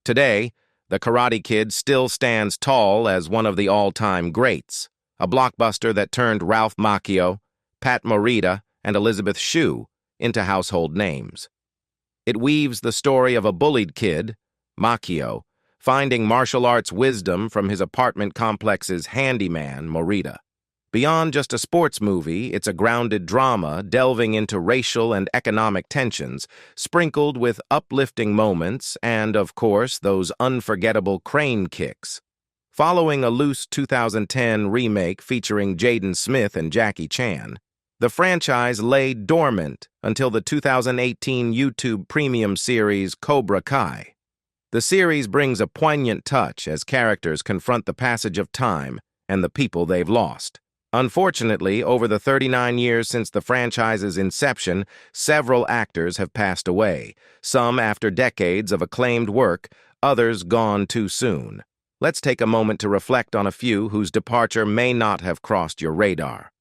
Today, The Karate Kid still stands tall as one of the all-time greats, a blockbuster that turned Ralph Macchio, Pat Morita, and Elizabeth Shue into household names. It weaves the story of a bullied kid, Macchio, finding martial arts wisdom from his apartment complex's handyman, Morita. Beyond just a sports movie, it's a grounded drama delving into racial and economic tensions, sprinkled with uplifting moments and, of course, those unforgettable crane kicks. Following a loose 2010 remake featuring Jaden Smith and Jackie Chan, the franchise lay dormant until the 2018 YouTube premium series Cobra Kai. The series brings a poignant touch as characters confront the passage of time and the people they've lost. Unfortunately, over the 39 years since the franchise's inception, several actors have passed away, some after decades of acclaimed work, others gone too soon. Let's take a moment to reflect on a few whose departure may not have crossed your radar.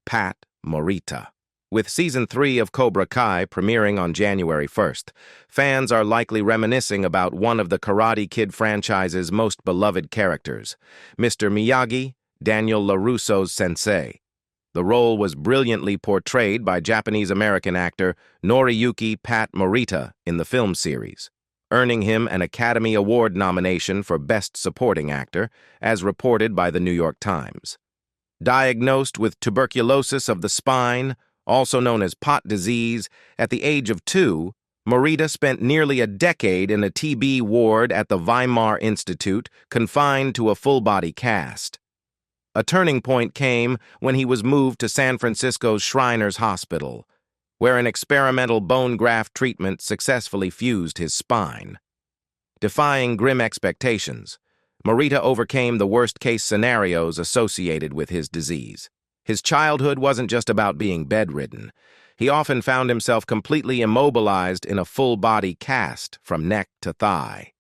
Pat Morita. With Season 3 of Cobra Kai premiering on January 1st, fans are likely reminiscing about one of the Karate Kid franchise's most beloved characters, Mr. Miyagi, Daniel LaRusso's sensei. The role was brilliantly portrayed by Japanese-American actor Noriyuki Pat Morita in the film series, earning him an Academy Award nomination for Best Supporting Actor, as reported by the New York Times. Diagnosed with tuberculosis of the spine, also known as pot disease, at the age of 2, Morita spent nearly a decade in a TB ward at the Weimar Institute, confined to a full-body cast. A turning point came when he was moved to San Francisco's Shriners Hospital, where an experimental bone graft treatment successfully fused his spine. Defying grim expectations, Morita overcame the worst-case scenarios associated with his disease. His childhood wasn't just about being bedridden. He often found himself completely immobilized in a full-body cast from neck to thigh.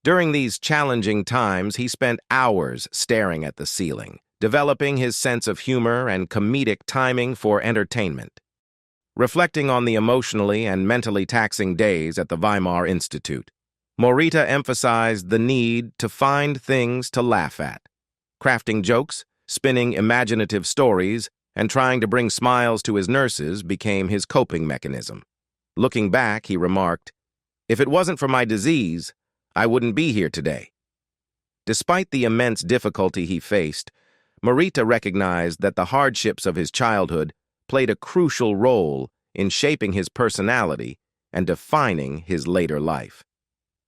During these challenging times, he spent hours staring at the ceiling, developing his sense of humor and comedic timing for entertainment. Reflecting on the emotionally and mentally taxing days at the Weimar Institute, Morita emphasized the need to find things to laugh at. Crafting jokes, spinning imaginative stories, and trying to bring smiles to his nurses became his coping mechanism. Looking back, he remarked, "If it wasn't for my disease, I wouldn't be here today." Despite the immense difficulty he faced, Morita recognized that the hardships of his childhood played a crucial role in shaping his personality and defining his later life.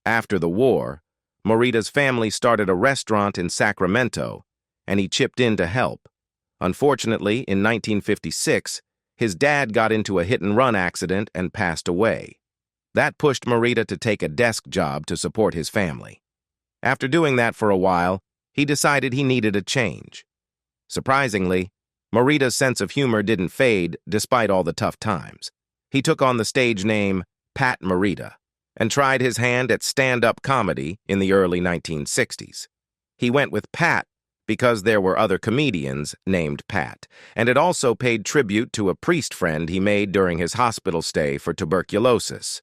After the war, Morita's family started a restaurant in Sacramento, and he chipped in to help. Unfortunately, in 1956, his dad got into a hit-and-run accident and passed away. That pushed Morita to take a desk job to support his family. After doing that for a while, he decided he needed a change. Surprisingly, Morita's sense of humor didn't fade despite all the tough times. He took on the stage name Pat Morita and tried his hand at stand-up comedy in the early 1960s. He went with Pat because there were other comedians named Pat, and it also paid tribute to a priest friend he made during his hospital stay for tuberculosis.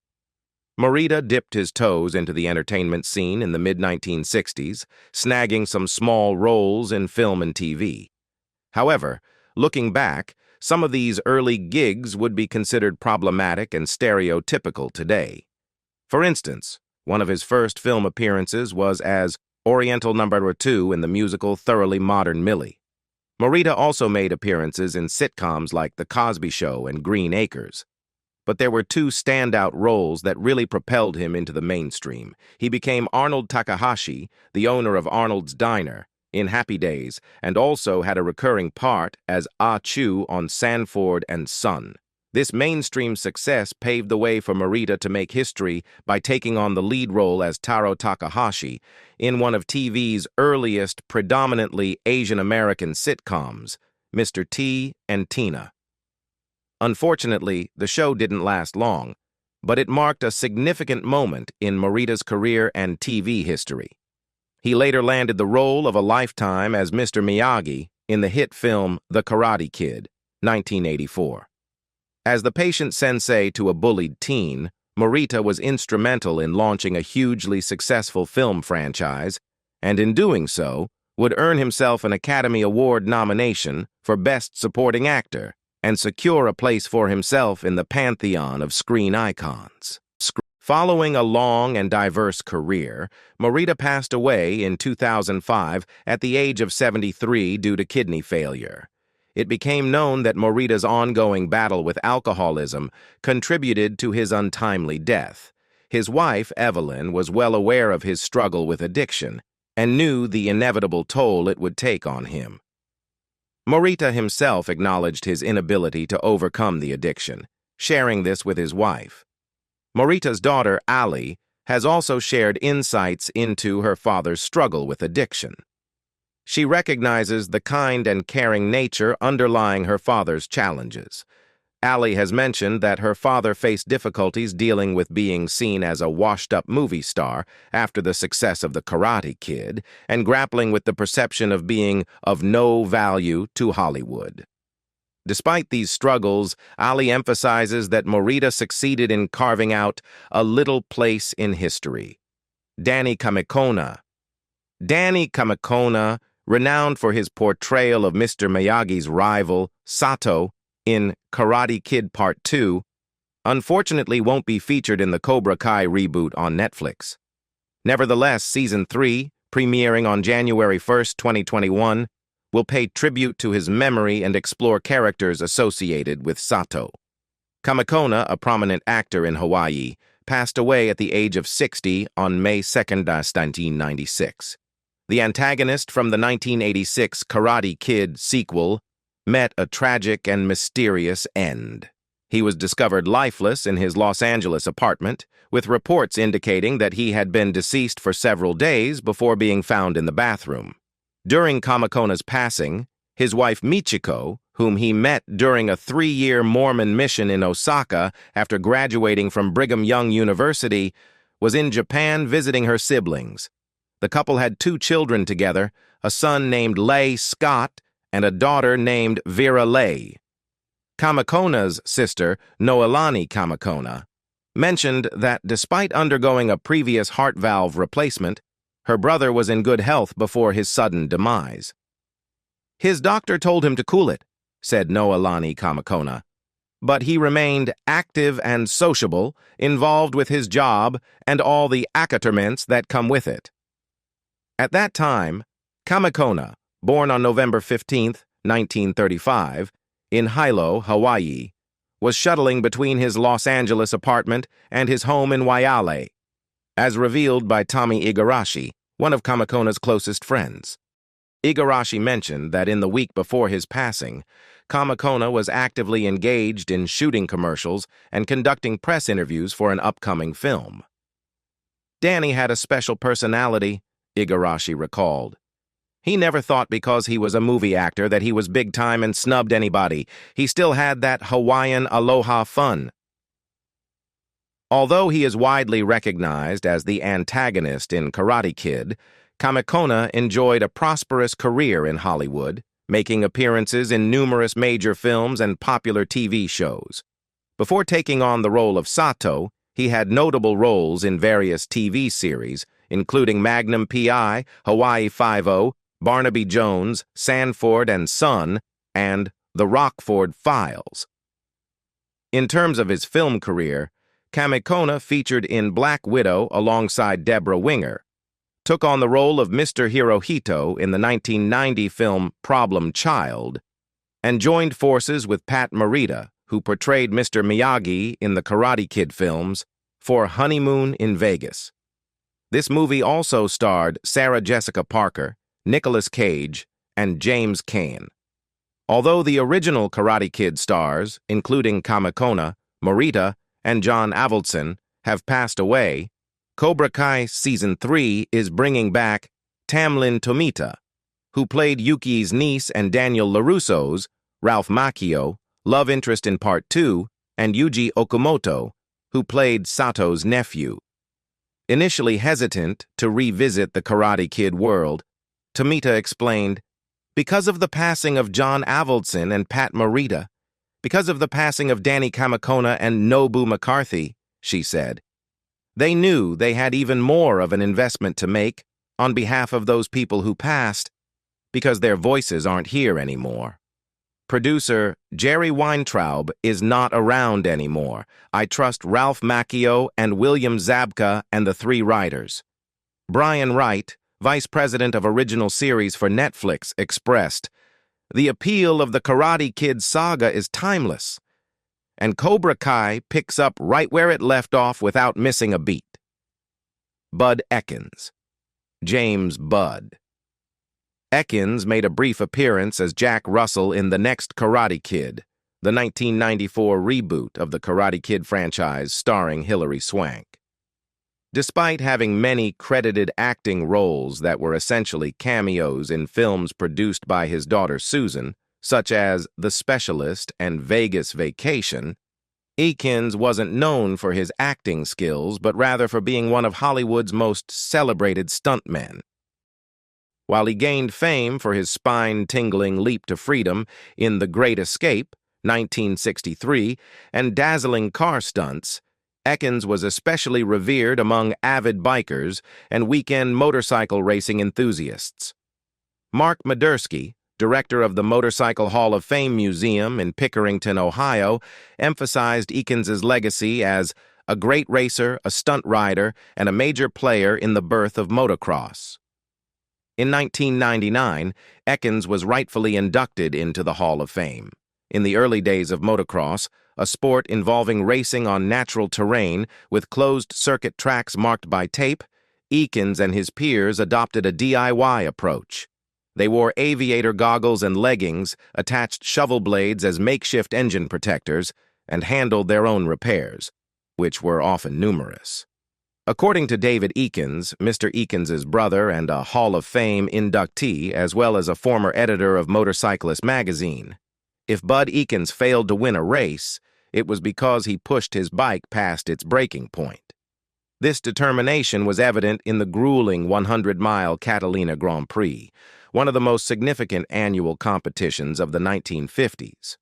Morita dipped his toes into the entertainment scene in the mid-1960s, snagging some small roles in film and TV. However, looking back, some of these early gigs would be considered problematic and stereotypical today. For instance, one of his first film appearances was as Oriental No. 2 in the musical Thoroughly Modern Millie. Morita also made appearances in sitcoms like The Cosby Show and Green Acres. But there were two standout roles that really propelled him into the mainstream. He became Arnold Takahashi, the owner of Arnold's Diner, in Happy Days, and also had a recurring part as Ah Chew on Sanford and Son. This mainstream success paved the way for Morita to make history by taking on the lead role as Taro Takahashi in one of TV's earliest predominantly Asian-American sitcoms, Mr. T and Tina. Unfortunately, the show didn't last long, but it marked a significant moment in Morita's career and TV history. He later landed the role of a lifetime as Mr. Miyagi in the hit film The Karate Kid, 1984. As the patient sensei to a bullied teen, Morita was instrumental in launching a hugely successful film franchise, and in doing so, would earn himself an Academy Award nomination for Best Supporting Actor and secure a place for himself in the pantheon of screen icons. Following a long and diverse career, Morita passed away in 2005 at the age of 73 due to kidney failure. It became known that Morita's ongoing battle with alcoholism contributed to his untimely death. His wife, Evelyn, was well aware of his struggle with addiction and knew the inevitable toll it would take on him. Morita himself acknowledged his inability to overcome the addiction, sharing this with his wife. Morita's daughter, Ali, has also shared insights into her father's struggle with addiction. She recognizes the kind and caring nature underlying her father's challenges. Ali has mentioned that her father faced difficulties dealing with being seen as a washed-up movie star after the success of The Karate Kid and grappling with the perception of being of no value to Hollywood. Despite these struggles, Ali emphasizes that Morita succeeded in carving out a little place in history. Danny Kamekona. Danny Kamekona, renowned for his portrayal of Mr. Miyagi's rival, Sato, in Karate Kid Part 2, unfortunately won't be featured in the Cobra Kai reboot on Netflix. Nevertheless, Season 3, premiering on January 1st, 2021, will pay tribute to his memory and explore characters associated with Sato. Kamekona, a prominent actor in Hawaii, passed away at the age of 60 on May 2, 1996. The antagonist from the 1986 Karate Kid sequel met a tragic and mysterious end. He was discovered lifeless in his Los Angeles apartment, with reports indicating that he had been deceased for several days before being found in the bathroom. During Kamekona's passing, his wife Michiko, whom he met during a 3-year Mormon mission in Osaka after graduating from Brigham Young University, was in Japan visiting her siblings. The couple had 2 children together, a son named Leigh Scott and a daughter named Vera Leigh. Kamekona's sister, Noelani Kamekona, mentioned that despite undergoing a previous heart valve replacement, her brother was in good health before his sudden demise. "His doctor told him to cool it," said Noelani Kamekona, "but he remained active and sociable, involved with his job and all the accoutrements that come with it." At that time, Kamekona, born on November 15, 1935, in Hilo, Hawaii, was shuttling between his Los Angeles apartment and his home in Waiale, as revealed by Tommy Igarashi, one of Kamekona's closest friends. Igarashi mentioned that in the week before his passing, Kamekona was actively engaged in shooting commercials and conducting press interviews for an upcoming film. "Danny had a special personality," Igarashi recalled. "He never thought because he was a movie actor that he was big time and snubbed anybody. He still had that Hawaiian aloha fun." Although he is widely recognized as the antagonist in Karate Kid, Kamekona enjoyed a prosperous career in Hollywood, making appearances in numerous major films and popular TV shows. Before taking on the role of Sato, he had notable roles in various TV series, including Magnum P.I., Hawaii Five-0, Barnaby Jones, Sanford and Son, and The Rockford Files. In terms of his film career, Kamekona featured in Black Widow alongside Deborah Winger, took on the role of Mr. Hirohito in the 1990 film Problem Child, and joined forces with Pat Morita, who portrayed Mr. Miyagi in the Karate Kid films, for Honeymoon in Vegas. This movie also starred Sarah Jessica Parker, Nicolas Cage, and James Caan. Although the original Karate Kid stars, including Kamekona, Morita, and John Avildsen, have passed away, Cobra Kai Season 3 is bringing back Tamlin Tomita, who played Yuki's niece and Daniel LaRusso's, Ralph Macchio, love interest in Part 2, and Yuji Okamoto, who played Sato's nephew. Initially hesitant to revisit the Karate Kid world, Tomita explained, "Because of the passing of John Avildsen and Pat Morita, because of the passing of Danny Kamekona and Nobu McCarthy," she said. They knew they had even more of an investment to make on behalf of those people who passed, because their voices aren't here anymore. Producer Jerry Weintraub is not around anymore. I trust Ralph Macchio and William Zabka and the three writers. Brian Wright, vice president of original series for Netflix, expressed, "The appeal of the Karate Kid saga is timeless, and Cobra Kai picks up right where it left off without missing a beat." Bud Ekins. James Bud. Ekins made a brief appearance as Jack Russell in The Next Karate Kid, the 1994 reboot of the Karate Kid franchise starring Hilary Swank. Despite having many credited acting roles that were essentially cameos in films produced by his daughter Susan, such as The Specialist and Vegas Vacation, Ekins wasn't known for his acting skills, but rather for being one of Hollywood's most celebrated stuntmen. While he gained fame for his spine-tingling leap to freedom in The Great Escape, 1963, and dazzling car stunts, Ekins was especially revered among avid bikers and weekend motorcycle racing enthusiasts. Mark Modersky, director of the Motorcycle Hall of Fame Museum in Pickerington, Ohio, emphasized Ekins's legacy as a great racer, a stunt rider, and a major player in the birth of motocross. In 1999, Ekins was rightfully inducted into the Hall of Fame. In the early days of motocross, a sport involving racing on natural terrain with closed-circuit tracks marked by tape, Ekins and his peers adopted a DIY approach. They wore aviator goggles and leggings, attached shovel blades as makeshift engine protectors, and handled their own repairs, which were often numerous. According to David Ekins, Mr. Ekins' brother and a Hall of Fame inductee, as well as a former editor of Motorcyclist magazine, if Bud Ekins failed to win a race, it was because he pushed his bike past its breaking point. This determination was evident in the grueling 100-mile Catalina Grand Prix, one of the most significant annual competitions of the 1950s.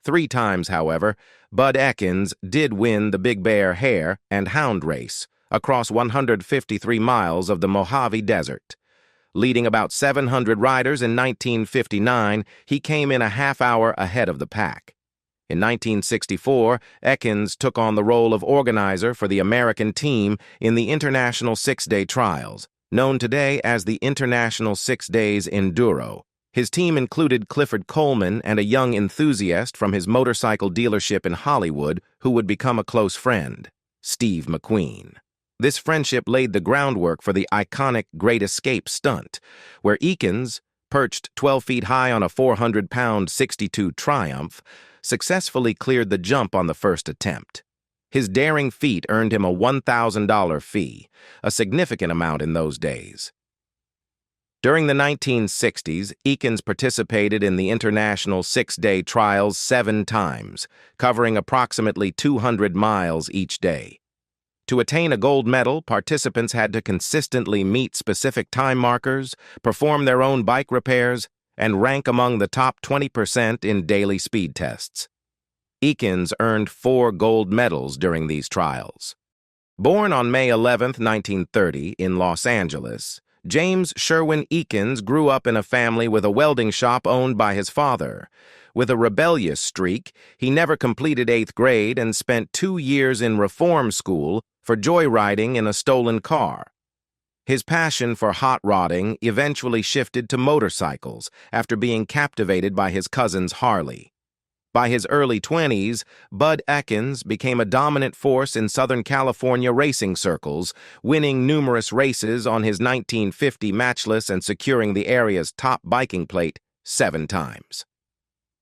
3 times, however, Bud Ekins did win the Big Bear Hare and Hound race across 153 miles of the Mojave Desert. Leading about 700 riders in 1959, he came in a half-hour ahead of the pack. In 1964, Ekins took on the role of organizer for the American team in the International Six-Day Trials, known today as the International 6 Days Enduro. His team included Clifford Coleman and a young enthusiast from his motorcycle dealership in Hollywood who would become a close friend, Steve McQueen. This friendship laid the groundwork for the iconic Great Escape stunt, where Ekins, perched 12 feet high on a 400-pound 62 Triumph, successfully cleared the jump on the first attempt. His daring feat earned him a $1,000 fee, a significant amount in those days. During the 1960s, Ekins participated in the International 6-Day Trials 7 times, covering approximately 200 miles each day. To attain a gold medal, participants had to consistently meet specific time markers, perform their own bike repairs, and rank among the top 20% in daily speed tests. Ekins earned 4 gold medals during these trials. Born on May 11, 1930, in Los Angeles, James Sherwin Ekins grew up in a family with a welding shop owned by his father. With a rebellious streak, he never completed 8th grade and spent 2 years in reform school for joyriding in a stolen car. His passion for hot rodding eventually shifted to motorcycles after being captivated by his cousin's Harley. By his early 20s, Bud Ekins became a dominant force in Southern California racing circles, winning numerous races on his 1950 Matchless and securing the area's top biking plate 7 times.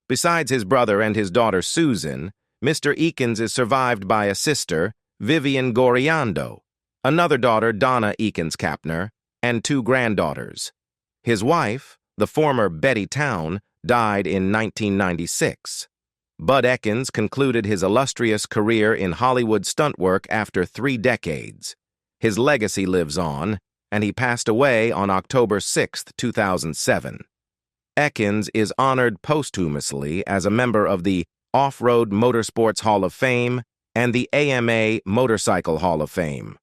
Besides his brother and his daughter Susan, Mr. Ekins is survived by a sister, Vivian Goriando, another daughter, Donna Ekins-Kapner, and 2 granddaughters. His wife, the former Betty Town, died in 1996. Bud Ekins concluded his illustrious career in Hollywood stunt work after 3 decades. His legacy lives on, and he passed away on October 6, 2007. Ekins is honored posthumously as a member of the Off-Road Motorsports Hall of Fame and the AMA Motorcycle Hall of Fame.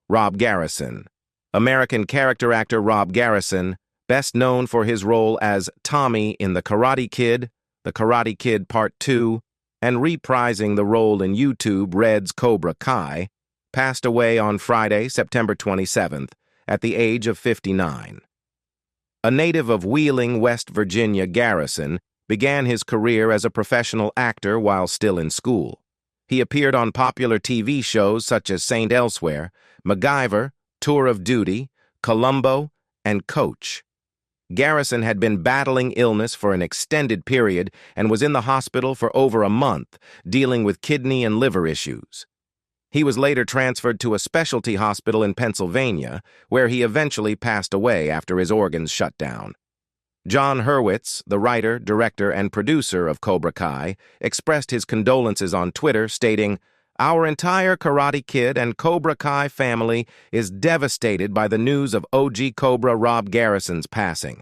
Rob Garrison. American character actor Rob Garrison, best known for his role as Tommy in The Karate Kid, The Karate Kid Part 2, and reprising the role in YouTube Red's Cobra Kai, passed away on Friday, September 27th, at the age of 59. A native of Wheeling, West Virginia, Garrison began his career as a professional actor while still in school. He appeared on popular TV shows such as St. Elsewhere, MacGyver, Tour of Duty, Columbo, and Coach. Garrison had been battling illness for an extended period and was in the hospital for over a month, dealing with kidney and liver issues. He was later transferred to a specialty hospital in Pennsylvania, where he eventually passed away after his organs shut down. John Hurwitz, the writer, director, and producer of Cobra Kai, expressed his condolences on Twitter, stating, "Our entire Karate Kid and Cobra Kai family is devastated by the news of OG Cobra Rob Garrison's passing.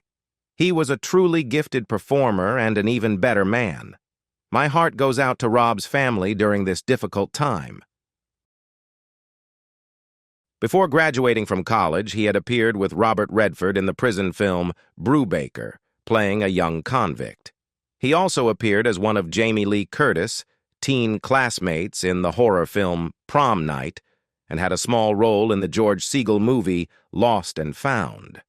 He was a truly gifted performer and an even better man. My heart goes out to Rob's family during this difficult time." Before graduating from college, he had appeared with Robert Redford in the prison film Brubaker, playing a young convict. He also appeared as one of Jamie Lee Curtis' teen classmates in the horror film Prom Night, and had a small role in the George Segal movie Lost and Found.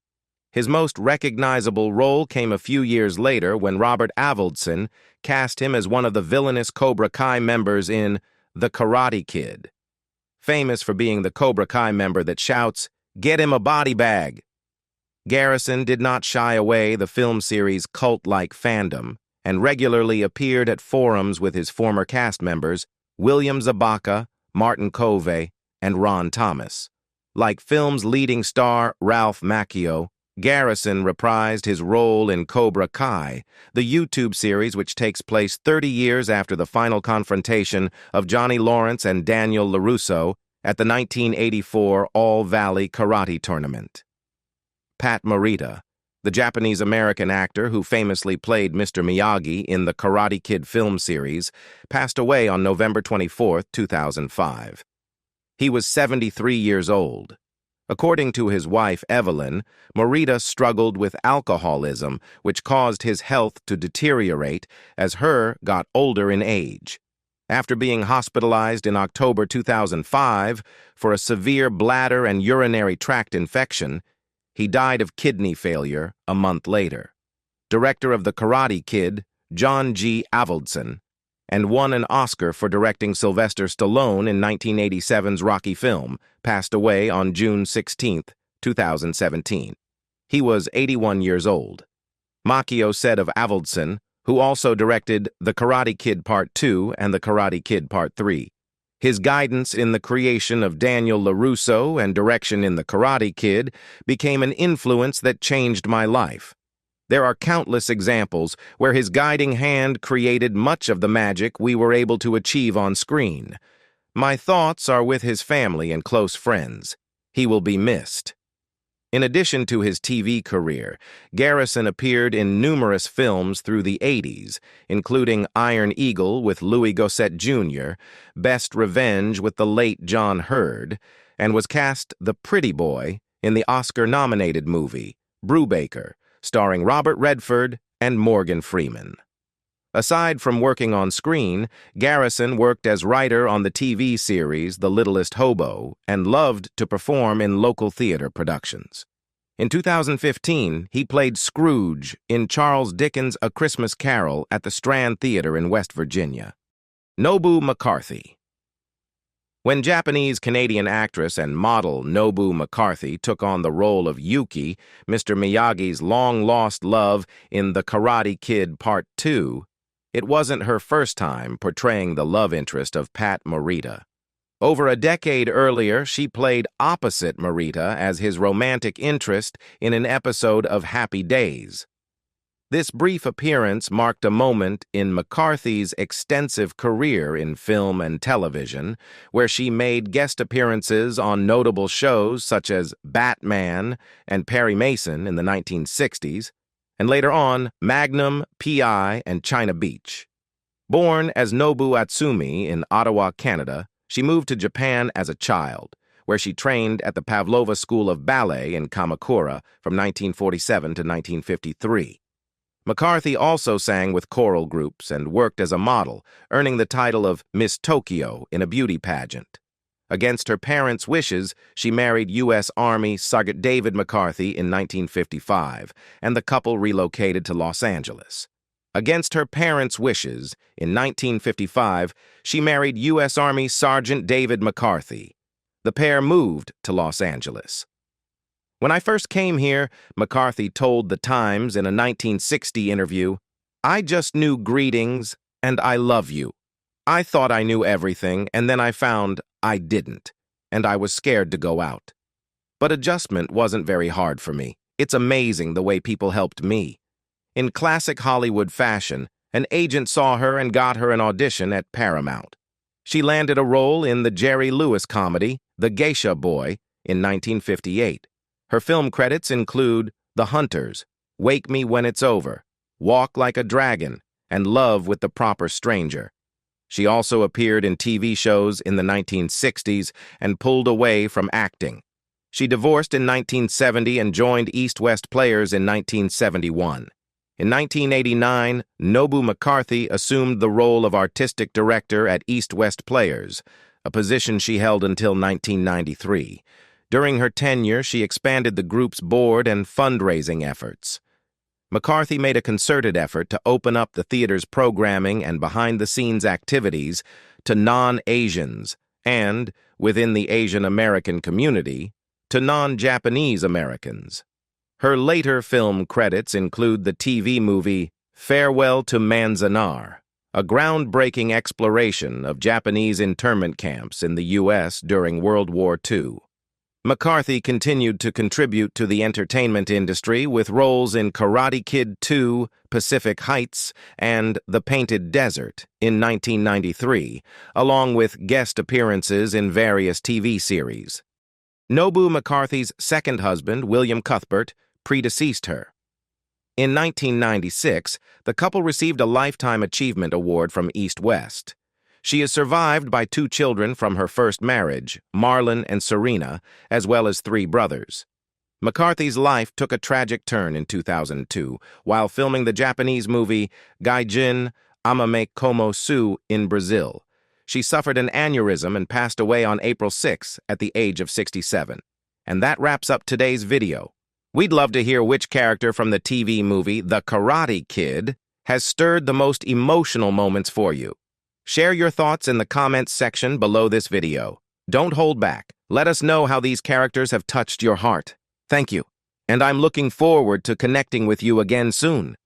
His most recognizable role came a few years later when Robert Avildsen cast him as one of the villainous Cobra Kai members in The Karate Kid. Famous for being the Cobra Kai member that shouts, "Get him a body bag!" Garrison did not shy away the film series' cult-like fandom and regularly appeared at forums with his former cast members William Zabaka, Martin Kove, and Ron Thomas. Like film's leading star Ralph Macchio, Garrison reprised his role in Cobra Kai, the YouTube series which takes place 30 years after the final confrontation of Johnny Lawrence and Daniel LaRusso at the 1984 All-Valley Karate Tournament. Pat Morita, the Japanese-American actor who famously played Mr. Miyagi in the Karate Kid film series, passed away on November 24, 2005. He was 73 years old. According to his wife, Evelyn, Morita struggled with alcoholism, which caused his health to deteriorate as her got older in age. After being hospitalized in October 2005 for a severe bladder and urinary tract infection, he died of kidney failure a month later. Director of The Karate Kid, John G. Avildsen, and won an Oscar for directing Sylvester Stallone in 1987's Rocky film, passed away on June 16, 2017. He was 81 years old. Macchio said of Avildsen, who also directed The Karate Kid Part 2 and The Karate Kid Part 3, "His guidance in the creation of Daniel LaRusso and direction in The Karate Kid became an influence that changed my life. There are countless examples where his guiding hand created much of the magic we were able to achieve on screen. My thoughts are with his family and close friends. He will be missed." In addition to his TV career, Garrison appeared in numerous films through the 80s, including Iron Eagle with Louis Gossett Jr., Best Revenge with the late John Hurd, and was cast the pretty boy in the Oscar-nominated movie Brubaker, starring Robert Redford and Morgan Freeman. Aside from working on screen, Garrison worked as writer on the TV series The Littlest Hobo and loved to perform in local theater productions. In 2015, he played Scrooge in Charles Dickens' A Christmas Carol at the Strand Theater in West Virginia. Nobu McCarthy. When Japanese-Canadian actress and model Nobu McCarthy took on the role of Yuki, Mr. Miyagi's long-lost love in The Karate Kid Part 2, it wasn't her first time portraying the love interest of Pat Morita. Over a decade earlier, she played opposite Morita as his romantic interest in an episode of Happy Days. This brief appearance marked a moment in McCarthy's extensive career in film and television, where she made guest appearances on notable shows such as Batman and Perry Mason in the 1960s, and later on Magnum, P.I., and China Beach. Born as Nobu Atsumi in Ottawa, Canada, She moved to Japan as a child, where she trained at the Pavlova School of Ballet in Kamakura from 1947 to 1953. McCarthy also sang with choral groups and worked as a model, earning the title of Miss Tokyo in a beauty pageant. Against her parents' wishes, she married U.S. Army Sergeant David McCarthy in 1955, and the couple relocated to Los Angeles. Against her parents' wishes, in 1955, she married U.S. Army Sergeant David McCarthy. The pair moved to Los Angeles. When I first came here, McCarthy told The Times in a 1960 interview, "I just knew greetings and I love you. I thought I knew everything, and then I found I didn't, and I was scared to go out. But adjustment wasn't very hard for me. It's amazing the way people helped me." In classic Hollywood fashion, an agent saw her and got her an audition at Paramount. She landed a role in the Jerry Lewis comedy, The Geisha Boy, in 1958. Her film credits include The Hunters, Wake Me When It's Over, Walk Like a Dragon, and Love with the Proper Stranger. She also appeared in TV shows in the 1960s and pulled away from acting. She divorced in 1970 and joined East West Players in 1971. In 1989, Nobu McCarthy assumed the role of artistic director at East West Players, a position she held until 1993. During her tenure, she expanded the group's board and fundraising efforts. McCarthy made a concerted effort to open up the theater's programming and behind-the-scenes activities to non-Asians and, within the Asian American community, to non-Japanese Americans. Her later film credits include the TV movie Farewell to Manzanar, a groundbreaking exploration of Japanese internment camps in the U.S. during World War II. McCarthy continued to contribute to the entertainment industry with roles in Karate Kid 2, Pacific Heights, and The Painted Desert in 1993, along with guest appearances in various TV series. Nobu McCarthy's second husband, William Cuthbert, predeceased her. In 1996, the couple received a Lifetime Achievement Award from East West. She is survived by 2 children from her first marriage, Marlon and Serena, as well as 3 brothers. McCarthy's life took a tragic turn in 2002 while filming the Japanese movie Gaijin Amame Como Su in Brazil. She suffered an aneurysm and passed away on April 6 at the age of 67. And that wraps up today's video. We'd love to hear which character from the TV movie The Karate Kid has stirred the most emotional moments for you. Share your thoughts in the comments section below this video. Don't hold back. Let us know how these characters have touched your heart. Thank you. And I'm looking forward to connecting with you again soon.